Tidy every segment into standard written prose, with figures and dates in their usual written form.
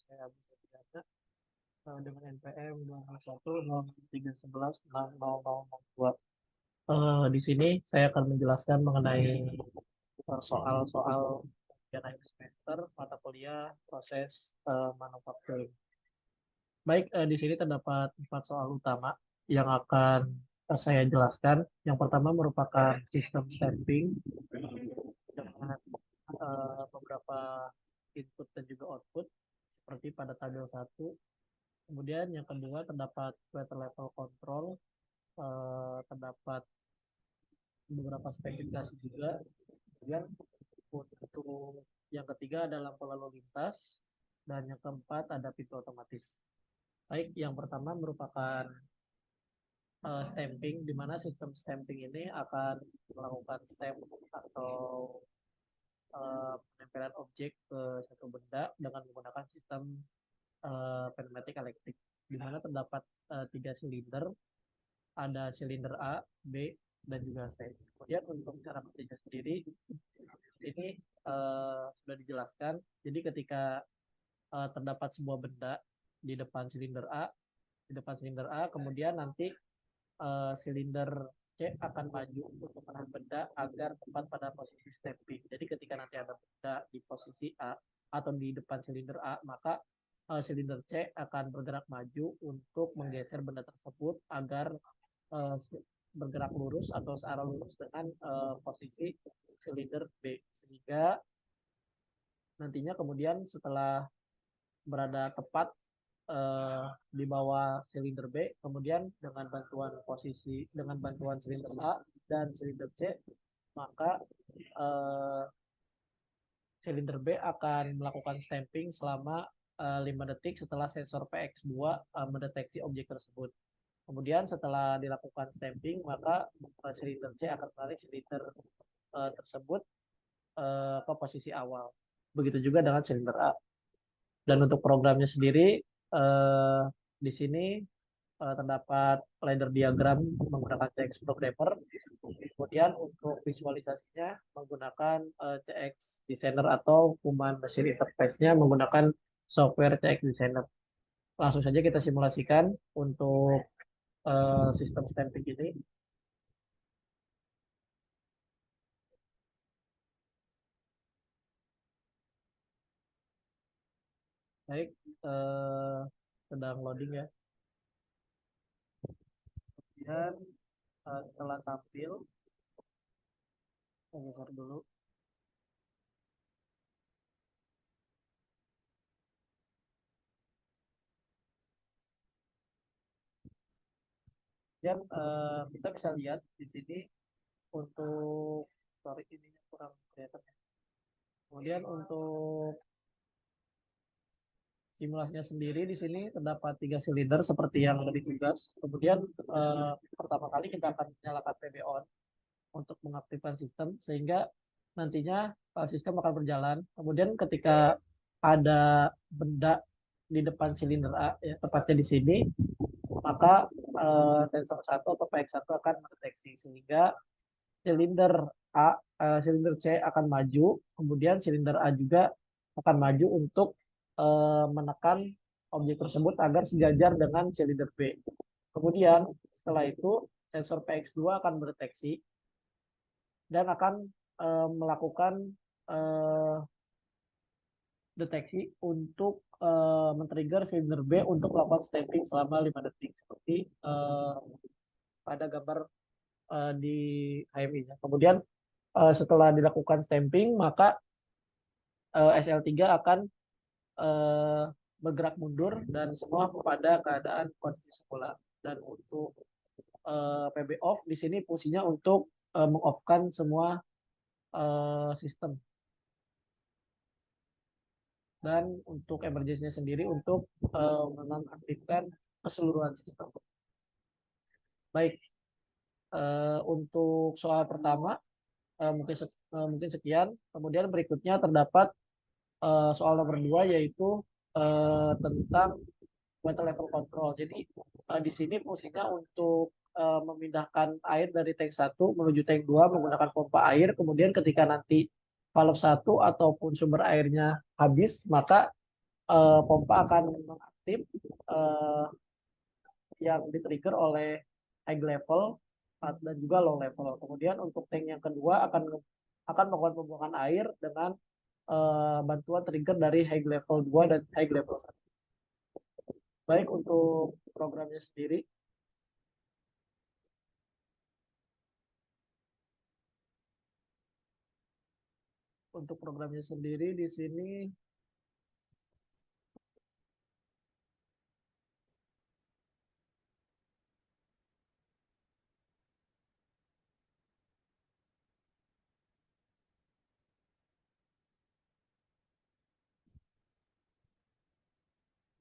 saya Abu Sufiana, dengan NPM 2010311600002. Di sini saya akan menjelaskan mengenai soal-soal ujian akhir semester mata kuliah proses manufacturing. Baik, di sini terdapat 4 soal utama yang akan saya jelaskan. Yang pertama merupakan sistem stamping dengan beberapa input dan juga output seperti pada tabel 1. Kemudian yang kedua terdapat water level control, terdapat beberapa spesifikasi juga. Kemudian untuk yang ketiga adalah lampu lalu lintas dan yang keempat ada pintu otomatis. Baik, yang pertama merupakan stamping, di mana sistem stamping ini akan melakukan stamp atau penempelan objek ke satu benda dengan menggunakan sistem pneumatik elektrik, di mana terdapat 3 silinder, ada silinder A, B, dan juga C. Kemudian untuk cara kerjanya sendiri, ini sudah dijelaskan. Jadi ketika terdapat sebuah benda di depan silinder A, kemudian nanti silinder C akan maju untuk menahan benda agar tepat pada posisi stamping. Jadi ketika nanti ada benda di posisi A atau di depan silinder A, maka silinder C akan bergerak maju untuk menggeser benda tersebut agar uh, bergerak lurus atau searah lurus dengan posisi silinder B, sehingga nantinya kemudian setelah berada tepat di bawah silinder B, kemudian dengan bantuan silinder A dan silinder C, maka eh, silinder B akan melakukan stamping selama 5 detik setelah sensor PX2 mendeteksi objek tersebut. Kemudian setelah dilakukan stamping, maka silinder C akan menarik silinder tersebut ke posisi awal. Begitu juga dengan silinder A. Dan untuk programnya sendiri, di sini terdapat ladder diagram menggunakan CX Programmer. Kemudian untuk visualisasinya menggunakan CX Designer atau Human Machine Interface-nya menggunakan software CX Designer. Langsung saja kita simulasikan untuk sistem stamping ini. Baik, eh, sedang loading ya. Kemudian setelah tampil, saya geser dulu. Dan kita bisa lihat di sini untuk, sorry ini kurang kelihatan ya. Kemudian untuk simulasinya sendiri di sini terdapat 3 silinder seperti yang lebih tugas. Kemudian pertama kali kita akan menyalakan PB on untuk mengaktifkan sistem sehingga nantinya sistem akan berjalan. Kemudian ketika ada benda di depan silinder A, ya, tepatnya di sini, maka sensor 1 atau PX1 akan mendeteksi sehingga silinder silinder C akan maju, kemudian silinder A juga akan maju untuk menekan objek tersebut agar sejajar dengan silinder B. Kemudian setelah itu sensor PX2 akan mendeteksi dan akan melakukan uh, deteksi untuk men-trigger silinder B untuk melakukan stamping selama 5 detik seperti pada gambar di HMI-nya. Kemudian setelah dilakukan stamping, maka SL3 akan uh, bergerak mundur dan semua pada keadaan kondisi semula. Dan untuk PB off di sini fungsinya untuk mengoffkan semua sistem. Dan untuk emergency sendiri untuk menonaktifkan keseluruhan sistem. Baik, untuk soal pertama mungkin sekian. Kemudian berikutnya terdapat soal nomor 2 yaitu tentang water level control. Jadi di sini fungsinya untuk memindahkan air dari tank 1 menuju tank 2 menggunakan pompa air. Kemudian ketika nanti valve 1 ataupun sumber airnya habis, maka pompa akan mengaktif eh, yang di-trigger oleh high level dan juga low level. Kemudian untuk tank yang kedua akan melakukan pembuangan air dengan bantuan trigger dari high level 2 dan high level 1. Baik untuk programnya sendiri, di sini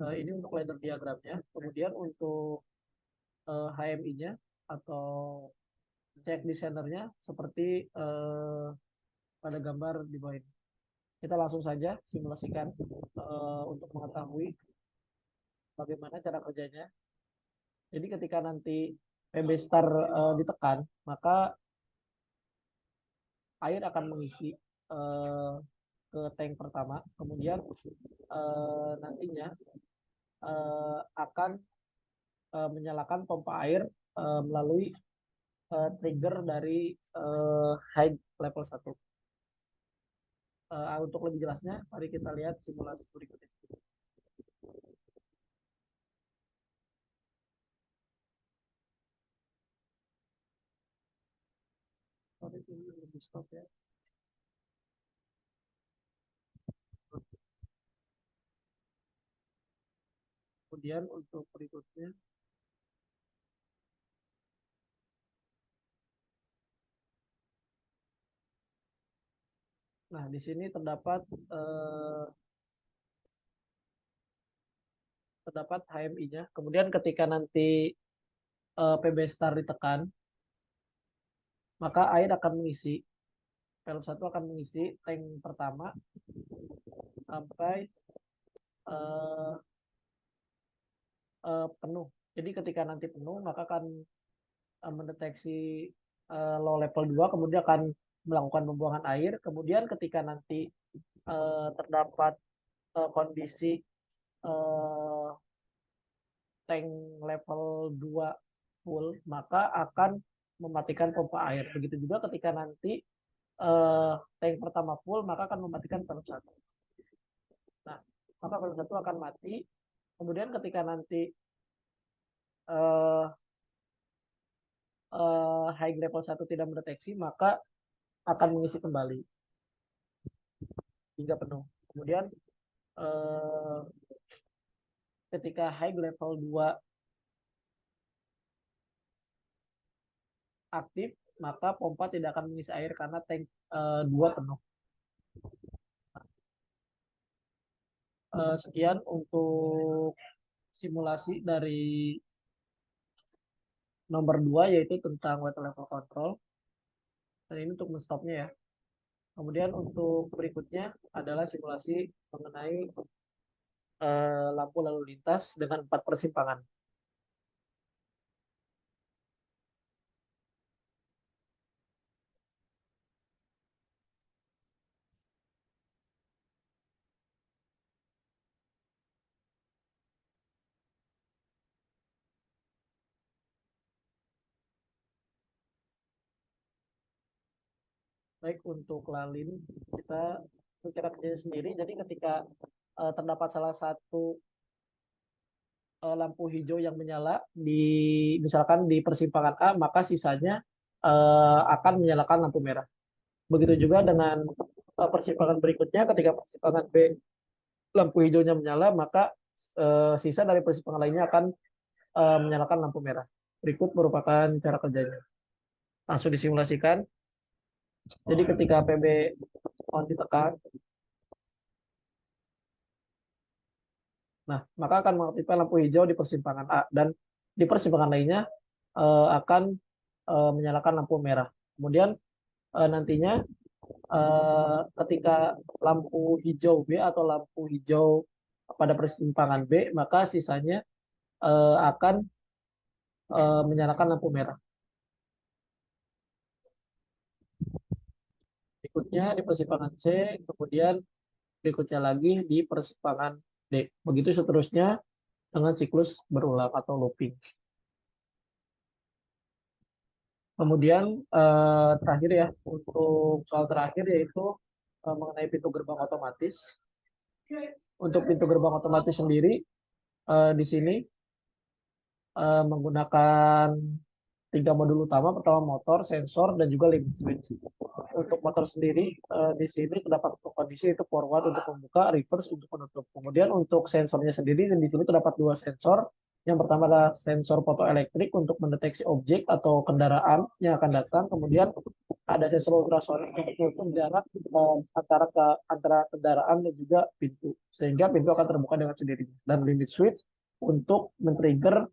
ini untuk ladder diagramnya. Kemudian untuk HMI-nya atau check designernya seperti pada gambar di bawah ini. Kita langsung saja simulasikan untuk mengetahui bagaimana cara kerjanya. Jadi ketika nanti PB star ditekan, maka air akan mengisi eh, ke tank pertama, kemudian nantinya akan menyalakan pompa air melalui trigger dari high level 1. Untuk lebih jelasnya, mari kita lihat simulasi berikutnya. Sorry, ini lebih stop ya. Kemudian untuk berikutnya, nah di sini eh, terdapat HMI-nya. Kemudian ketika nanti PB star ditekan, maka air akan mengisi, valve 1 akan mengisi tank pertama sampai uh, penuh. Jadi ketika nanti penuh, maka akan mendeteksi low level 2, kemudian akan melakukan pembuangan air. Kemudian ketika nanti terdapat kondisi uh, tank level 2 full, maka akan mematikan pompa air. Begitu juga ketika nanti tank pertama full, maka akan mematikan valve 1. Nah, maka valve 1 akan mati. Kemudian ketika nanti uh, high level 1 tidak mendeteksi, maka akan mengisi kembali hingga penuh. Kemudian uh, ketika high level 2 aktif, maka pompa tidak akan mengisi air karena tank 2 penuh. Sekian untuk simulasi dari nomor 2, yaitu tentang water level control. Dan ini untuk menstopnya ya. Kemudian untuk berikutnya adalah simulasi mengenai lampu lalu lintas dengan 4 persimpangan. Baik untuk lalin, kita secara kerja sendiri. Jadi ketika terdapat salah satu lampu hijau yang menyala misalkan di persimpangan A, maka sisanya akan menyalakan lampu merah. Begitu juga dengan persimpangan berikutnya, ketika persimpangan B lampu hijaunya menyala, maka sisa dari persimpangan lainnya akan menyalakan lampu merah. Berikut merupakan cara kerjanya. Langsung disimulasikan. Jadi ketika PB on ditekan, nah maka akan mengaktifkan lampu hijau di persimpangan A, dan di persimpangan lainnya akan menyalakan lampu merah. Kemudian nantinya ketika lampu hijau B atau lampu hijau pada persimpangan B, maka sisanya akan menyalakan lampu merah. Berikutnya di persimpangan C, kemudian berikutnya lagi di persimpangan D. Begitu seterusnya dengan siklus berulang atau looping. Kemudian terakhir ya, untuk soal terakhir yaitu mengenai pintu gerbang otomatis. Untuk pintu gerbang otomatis sendiri di sini menggunakan tiga modul utama. Pertama motor, sensor, dan juga limit switch. Untuk motor sendiri di sini terdapat kondisi itu forward untuk membuka, reverse untuk menutup. Kemudian untuk sensornya sendiri di sini terdapat dua sensor. Yang pertama adalah sensor fotoelektrik untuk mendeteksi objek atau kendaraan yang akan datang. Kemudian ada sensor ultrasonik untuk mengukur jarak antara kendaraan dan juga pintu, sehingga pintu akan terbuka dengan sendirinya. Dan limit switch untuk men-trigger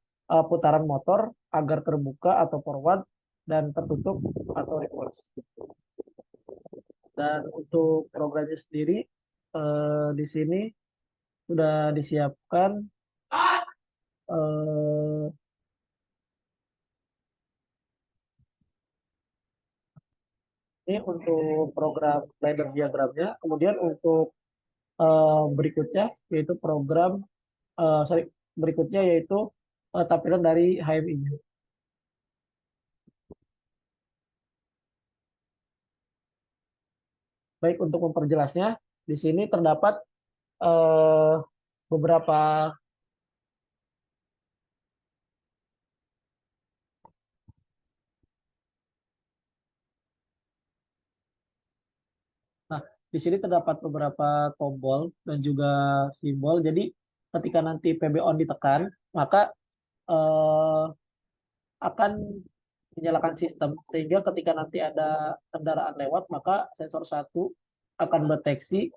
putaran motor agar terbuka atau forward dan tertutup atau reverse. Dan untuk programnya sendiri di sini sudah disiapkan eh, ini untuk program ladder diagramnya. Kemudian untuk berikutnya yaitu sorry, berikutnya yaitu tampilan dari HMI. Baik, untuk memperjelasnya, di sini terdapat eh, beberapa. Nah, di sini terdapat beberapa tombol dan juga simbol. Jadi, ketika nanti PB on ditekan, maka eh, akan menyalakan sistem. Sehingga ketika nanti ada kendaraan lewat, maka sensor satu akan mendeteksi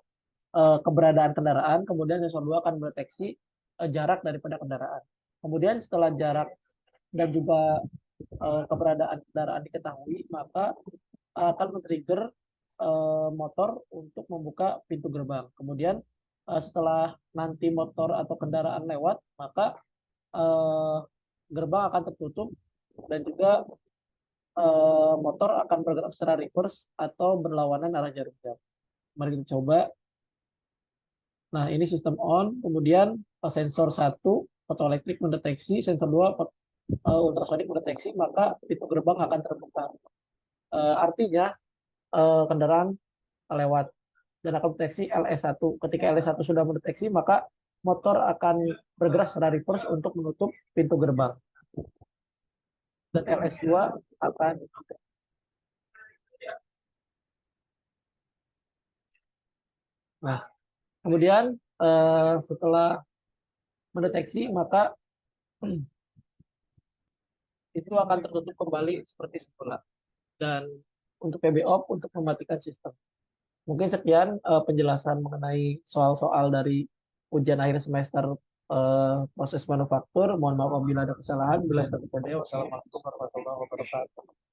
keberadaan kendaraan, kemudian sensor dua akan mendeteksi jarak daripada kendaraan. Kemudian setelah jarak dan juga keberadaan kendaraan diketahui, maka akan men-trigger motor untuk membuka pintu gerbang. Kemudian setelah nanti motor atau kendaraan lewat, maka eh, gerbang akan tertutup dan juga motor akan bergerak secara reverse atau berlawanan arah jarum jam. Mari kita coba. Nah, ini sistem on, kemudian sensor satu fotoelektrik mendeteksi, sensor dua ultrasonik mendeteksi, maka pintu gerbang akan terbuka. Artinya kendaraan lewat dan akan mendeteksi LS1. Ketika LS1 sudah mendeteksi, maka motor akan bergerak secara reverse untuk menutup pintu gerbang. Dan LS2 akan. Nah, kemudian setelah mendeteksi, maka itu akan tertutup kembali seperti semula. Dan untuk PB off untuk mematikan sistem. Mungkin sekian penjelasan mengenai soal-soal dari ujian akhir semester proses manufaktur. Mohon maaf apabila ada kesalahan. Bila itu terjadi, wassalamualaikum warahmatullahi wabarakatuh.